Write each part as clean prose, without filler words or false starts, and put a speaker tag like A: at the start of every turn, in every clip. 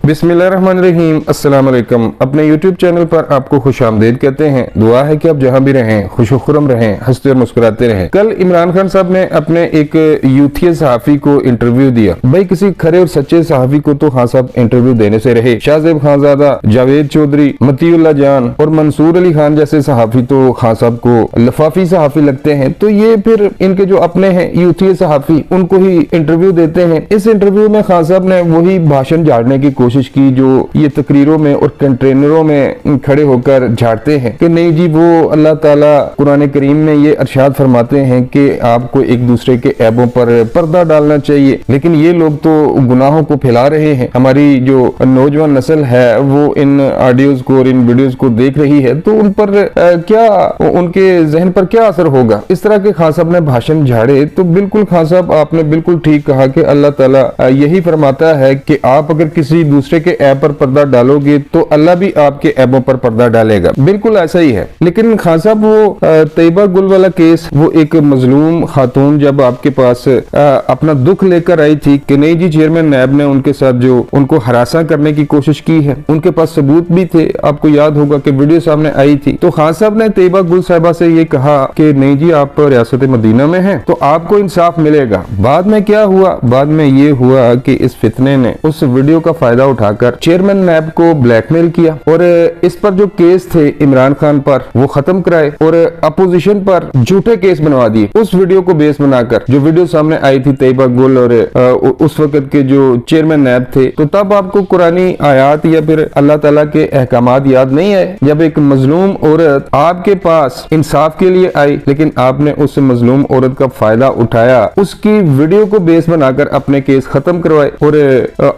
A: बिस्मिल्लाहिर्रहमानिर्रहीम। अस्सलाम वालेकुम। अपने YouTube चैनल पर आपको खुशामदीद कहते हैं। दुआ है कि आप जहां भी रहें खुशो-खुर्रम रहें, हंसते और मुस्कुराते रहें। कल इमरान खान साहब ने अपने एक यूथिया सहाफी को इंटरव्यू दिया। भाई किसी खरे और सच्चे सहाफी को तो खान साहब इंटरव्यू देने से रहे। शाहजेब खानजादा, जावेद चौधरी, मतीउल्लाह जान और मंसूर अली खान जैसे सहाफी तो खान साहब को लफाफी सहाफी लगते हैं, तो ये फिर इनके जो अपने हैं यूथिया सहाफी उनको ही इंटरव्यू देते हैं। इस इंटरव्यू में खान साहब ने वही भाषण झाड़ने की कोशिश की जो ये तकरीरों में और कंटेनरों में खड़े होकर झाड़ते हैं कि नहीं जी, वो अल्लाह ताला कुरान करीम में ये इरशाद फरमाते हैं कि आपको एक दूसरे के ऐबों पर पर्दा डालना चाहिए, लेकिन ये लोग तो गुनाहों को फैला रहे हैं। हमारी जो नौजवान नस्ल है वो इन ऑडियोज को और इन वीडियोज को देख रही है, तो उन पर क्या, उनके जहन पर क्या असर होगा। इस तरह के खान साहब ने भाषण झाड़े तो बिल्कुल खान साहब आपने बिल्कुल ठीक कहा कि अल्लाह ताला यही फरमाता है कि आप अगर किसी दूसरे के ऐब पर पर्दा डालोगे तो अल्लाह भी आपके ऐबों पर पर्दा डालेगा। बिल्कुल ऐसा ही है। लेकिन खान साहब वो तैयबा गुल वाला केस, वो एक मजलूम खातून जब आपके पास अपना दुख लेकर आई थी कि नहीं जी चेयरमैन नैब ने उनके साथ जो उनको हरासा करने की कोशिश की है, उनके पास सबूत भी थे, आपको याद होगा कि वीडियो सामने आई थी, तो खान साहब ने तैयबा गुल साहिबा से ये कहा कि नहीं जी आप रियासत मदीना में हैं तो आपको इंसाफ मिलेगा। बाद में क्या हुआ? बाद में ये हुआ कि इस फितने ने उस वीडियो का फायदा उठाकर चेयरमैन नैब को ब्लैकमेल किया और इस पर जो केस थे इमरान खान पर वो खत्म कराए और अपोजिशन पर झूठे केस बनवा दिए। उस वीडियो को बेस बनाकर जो वीडियो सामने आई थी तैयबा गुल और उस वक्त के जो चेयरमैन नैब थे, तो तब आपको कुरानी आयात या फिर अल्लाह ताला के अहकामात याद नहीं आए? जब एक मजलूम औरत आपके पास इंसाफ के लिए आई, लेकिन आपने उस मजलूम औरत का फायदा उठाया, उसकी वीडियो को बेस बनाकर अपने केस खत्म करवाए और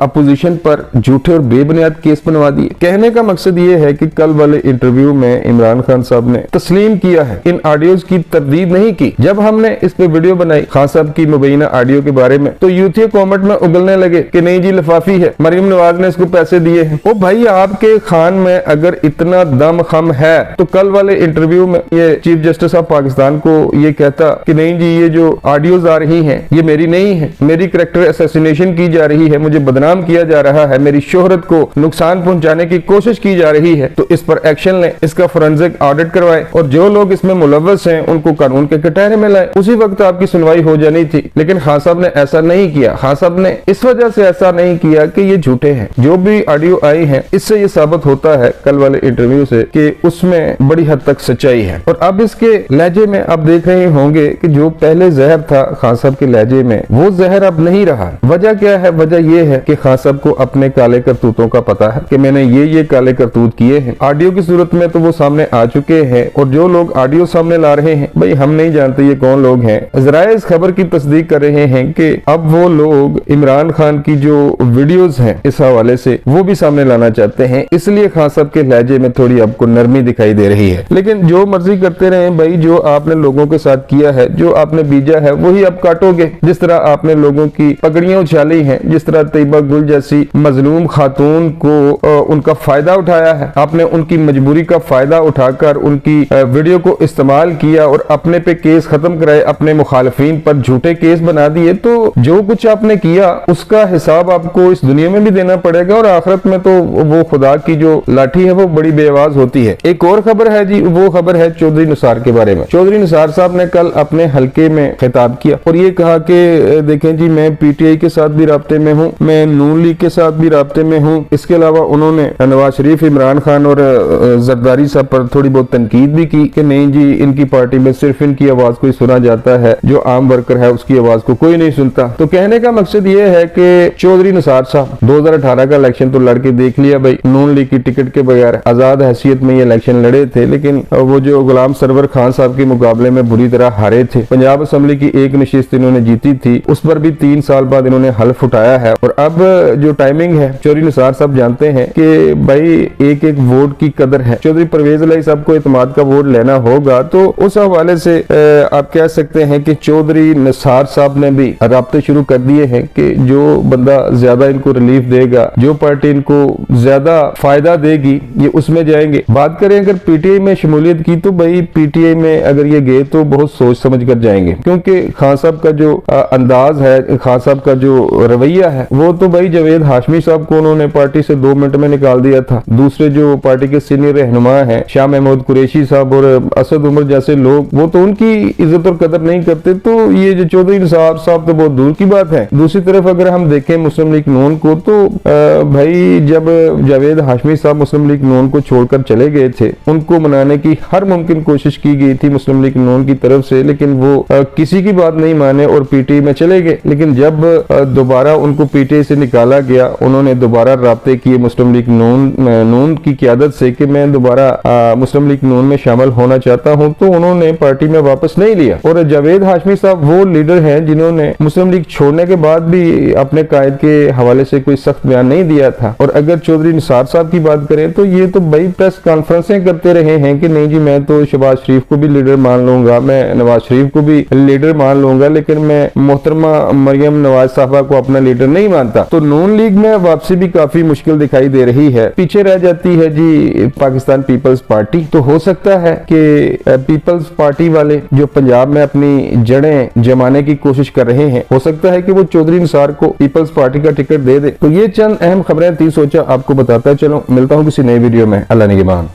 A: अपोजिशन पर झूठे और बेबुनियाद केस बनवा दिए। कहने का मकसद ये है कि कल वाले इंटरव्यू में इमरान खान साहब ने तस्लीम किया है, इन ऑडियोज की तरदीद नहीं की। जब हमने इस पे वीडियो बनाई खान साहब की मुबैना ऑडियो के बारे में, तो यूथिया कमेंट में उगलने लगे कि नहीं जी लफाफी है, मरियम नवाज ने इसको पैसे दिए हैं। ओ भाई, आपके खान में अगर इतना दम खम है तो कल वाले इंटरव्यू में ये चीफ जस्टिस ऑफ पाकिस्तान को ये कहता कि नहीं जी ये जो ऑडियोज आ रही है ये मेरी नहीं है, मेरी कैरेक्टर असैसिनेशन की जा रही है, मुझे बदनाम किया जा रहा है, मेरी शोहरत को नुकसान पहुंचाने की कोशिश की जा रही है, तो इस पर एक्शन लें, इसका फोरेंसिक ऑडिट करवाएं और जो लोग इसमें मुलव्वस हैं उनको कानून के कटहरे में लाएं। उसी वक्त आपकी सुनवाई हो जानी थी, लेकिन खान साहब ने ऐसा नहीं किया। खान साहब ने इस वजह से ऐसा नहीं किया कि ये झूठे हैं। जो भी ऑडियो आई है इससे ये साबित होता है कल वाले इंटरव्यू से कि उसमें बड़ी हद तक सच्चाई है। और अब इसके लहजे में आप देख रहे होंगे कि जो पहले जहर था खान साहब के लहजे में, वो जहर अब नहीं रहा। वजह क्या है? वजह यह है कि खान साहब को अपने काले करतूतों का पता है कि मैंने ये काले करतूत किए हैं। ऑडियो की सूरत में तो वो सामने आ चुके हैं और जो लोग ऑडियो सामने ला रहे हैं, भाई हम नहीं जानते ये कौन लोग हैं। ज़राए इस खबर की तस्दीक कर रहे हैं कि अब वो लोग इमरान खान की जो वीडियोस हैं इस हवाले से वो भी सामने लाना चाहते हैं, इसलिए खान साहब के लहजे में थोड़ी आपको नरमी दिखाई दे रही है। लेकिन जो मर्जी करते रहे भाई, जो आपने लोगों के साथ किया है, जो आपने बीजा है वही अब काटोगे। जिस तरह आपने लोगों की पगड़ियां उछाली हैं, जिस तरह तैयबा गुल जैसी मजलूम खातून को उनका फायदा उठाया है, आपने उनकी मजबूरी का फायदा उठाकर उनकी वीडियो को इस्तेमाल किया और अपने पे केस खत्म कराए, अपने मुखालिफिन पर झूठे केस बना दिए, तो जो कुछ आपने किया उसका हिसाब आपको इस दुनिया में भी देना पड़ेगा और आखिरत में तो वो खुदा की जो लाठी है वो बड़ी बेआवाज होती है। एक और खबर है जी, वो खबर है चौधरी निसार के बारे में। चौधरी निसार साहब ने कल अपने हल्के में खिताब किया और ये कहा कि देखें जी मैं पीटीआई के साथ भी राब्ते में हूँ, मैं नून लीग के साथ भी राब्ते में हूँ। इसके अलावा उन्होंने नवाज शरीफ, इमरान खान और जरदारी साहब पर थोड़ी बहुत तनकीद भी की कि नहीं जी इनकी पार्टी में सिर्फ इनकी आवाज को ही सुना जाता है, जो आम वर्कर है उसकी आवाज को कोई नहीं सुनता। तो कहने का मकसद ये है कि चौधरी निसार साहब 2018 का इलेक्शन तो लड़के देख लिया भाई, नून लीग की टिकट के बगैर आजाद हैसियत में ये इलेक्शन लड़े थे, लेकिन वो जो गुलाम सरवर खान साहब के मुकाबले में बुरी तरह हारे थे। पंजाब असेंबली की एक नशिस्त इन्होंने जीती थी, उस पर भी 3 साल बाद इन्होंने हल्फ उठाया है। और अब जो टाइमिंग है, चौधरी निसार साहब जानते हैं कि भाई एक एक वोट की कदर है। चौधरी परवेज इलाही साहब को इत्मीनान का वोट लेना होगा, तो उस हवाले से आप कह सकते हैं कि चौधरी निसार साहब ने भी राब्ते शुरू कर दिए हैं कि जो बंदा ज्यादा इनको रिलीफ देगा, जो पार्टी इनको ज्यादा फायदा देगी, ये उसमें जाएंगे। बात करें अगर पीटीआई में शमूलियत की, तो भाई पीटीआई में अगर ये गए तो बहुत सोच समझ कर जाएंगे, क्योंकि खान साहब का जो अंदाज है, खान साहब का जो रवैया है, वो तो भाई जावेद हाशमी साहब साहब को उन्होंने पार्टी से 2 मिनट में निकाल दिया था। दूसरे जो पार्टी के सीनियर रहनुमा हैं शाह महमूद कुरैशी साहब और असद उमर जैसे लोग, वो तो उनकी इज्जत और कदर नहीं करते, तो ये जो चौधरी निसार साहब तो बहुत दूर की बात है। दूसरी तरफ अगर हम देखें मुस्लिम लीग नून को, तो भाई जब जावेद हाशमी साहब मुस्लिम लीग नून को छोड़कर चले गए थे, उनको मनाने की हर मुमकिन कोशिश की गई थी मुस्लिम लीग नून की तरफ से, लेकिन वो किसी की बात नहीं माने और पीटीआई में चले गए। लेकिन जब दोबारा उनको पीटीआई से निकाला गया, उन्होंने दोबारा राब्ते किए मुस्लिम लीग नून की क़यादत से कि मैं दोबारा मुस्लिम लीग नून में शामिल होना चाहता हूं, तो उन्होंने पार्टी में वापस नहीं लिया। और जावेद हाशमी साहब वो लीडर हैं जिन्होंने मुस्लिम लीग छोड़ने के बाद भी अपने कायद के हवाले से कोई सख्त बयान नहीं दिया था। और अगर चौधरी निसार साहब की बात करें तो ये तो बड़ी प्रेस कॉन्फ्रेंसें करते रहे हैं कि नहीं जी मैं तो शहबाज शरीफ को भी लीडर मान लूंगा, मैं नवाज शरीफ को भी लीडर मान लूंगा, लेकिन मैं मोहतरमा मरियम नवाज साहबा को अपना लीडर नहीं मानता। तो नून लीग में वापसी भी काफी मुश्किल दिखाई दे रही है। पीछे रह जाती है जी पाकिस्तान पीपल्स पार्टी। तो हो सकता है कि पीपल्स पार्टी वाले जो पंजाब में अपनी जड़ें जमाने की कोशिश कर रहे हैं, हो सकता है कि वो चौधरी निसार को पीपल्स पार्टी का टिकट दे दे। तो ये चंद अहम खबरें थी, सोचा आपको बताता चलो। मिलता हूँ किसी नई वीडियो में। अल्लाह निगहबान।